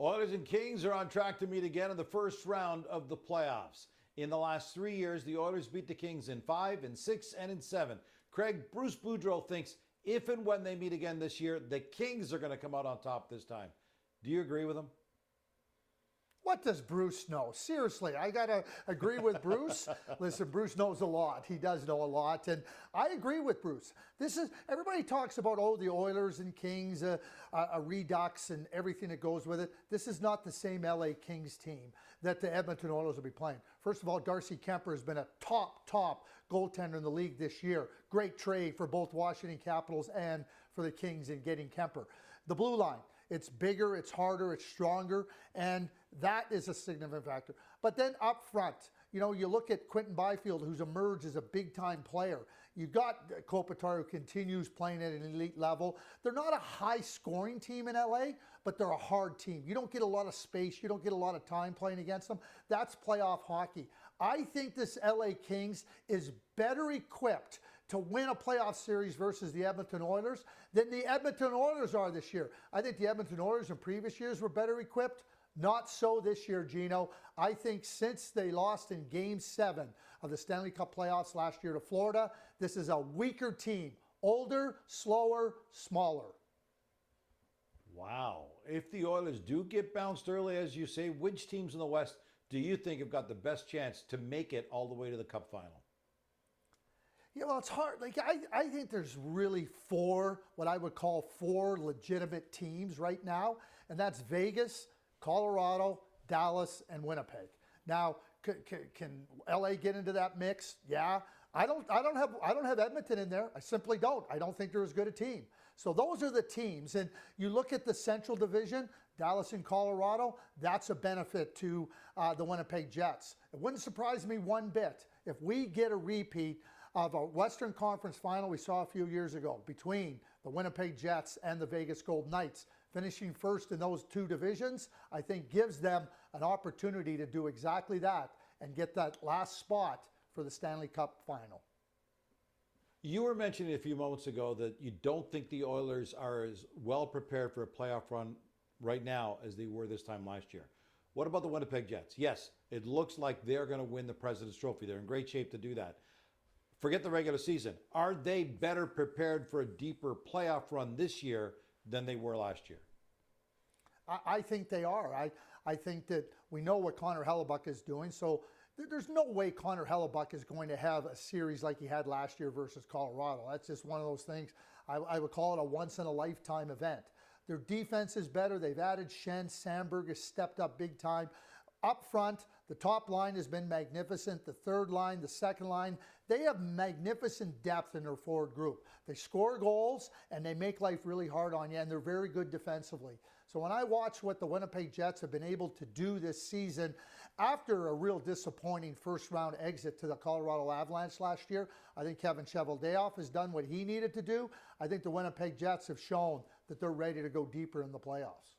Oilers and Kings are on track to meet again in the first round of the playoffs. In the last 3 years, the Oilers beat the Kings in 5, in 6, and in 7. Craig, Bruce Boudreau thinks if and when they meet again this year, the Kings are going to come out on top this time. Do you agree with him? What does Bruce know? Seriously, I got to agree with Bruce. Listen, Bruce knows a lot. He does know a lot. And I agree with Bruce. Everybody talks about, the Oilers and Kings, a redux and everything that goes with it. This is not the same LA Kings team that the Edmonton Oilers will be playing. First of all, Darcy Kemper has been a top goaltender in the league this year. Great trade for both Washington Capitals and for the Kings in getting Kemper. The blue line. It's bigger, it's harder, it's stronger, and that is a significant factor. But then up front, you look at Quentin Byfield, who's emerged as a big-time player. You've got Kopitar, who continues playing at an elite level. They're not a high-scoring team in LA, but they're a hard team. You don't get a lot of space. You don't get a lot of time playing against them. That's playoff hockey. I think this LA Kings is better equipped to win a playoff series versus the Edmonton Oilers than the Edmonton Oilers are this year. I think the Edmonton Oilers in previous years were better equipped. Not so this year, Gino. I think since they lost in Game 7 of the Stanley Cup playoffs last year to Florida, this is a weaker team. Older, slower, smaller. Wow. If the Oilers do get bounced early, as you say, which teams in the West do you think have got the best chance to make it all the way to the Cup final? Yeah, well, it's hard. I think there's really what I would call four legitimate teams right now, and that's Vegas, Colorado, Dallas, and Winnipeg. Now, can LA get into that mix? Yeah. I don't have Edmonton in there. I simply don't. I don't think they're as good a team. So those are the teams. And you look at the Central Division, Dallas and Colorado, that's a benefit to the Winnipeg Jets. It wouldn't surprise me one bit if we get a repeat of a Western Conference final we saw a few years ago between the Winnipeg Jets and the Vegas Golden Knights. Finishing first in those two divisions, I think gives them an opportunity to do exactly that and get that last spot for the Stanley Cup final. You were mentioning a few moments ago that you don't think the Oilers are as well prepared for a playoff run right now as they were this time last year. What about the Winnipeg Jets? Yes, it looks like they're going to win the President's Trophy. They're in great shape to do that. Forget the regular season. Are they better prepared for a deeper playoff run this year than they were last year? I think they are. I think that we know what Connor Hellebuyck is doing, so there's no way Connor Hellebuyck is going to have a series like he had last year versus Colorado. That's just one of those things. I would call it a once-in-a-lifetime event. Their defense is better. They've added Shen. Sandberg has stepped up big time. Up front, the top line has been magnificent. The third line, the second line, they have magnificent depth in their forward group. They score goals and they make life really hard on you, and they're very good defensively. So when I watch what the Winnipeg Jets have been able to do this season after a real disappointing first-round exit to the Colorado Avalanche last year, I think Kevin Cheveldayoff has done what he needed to do. I think the Winnipeg Jets have shown that they're ready to go deeper in the playoffs.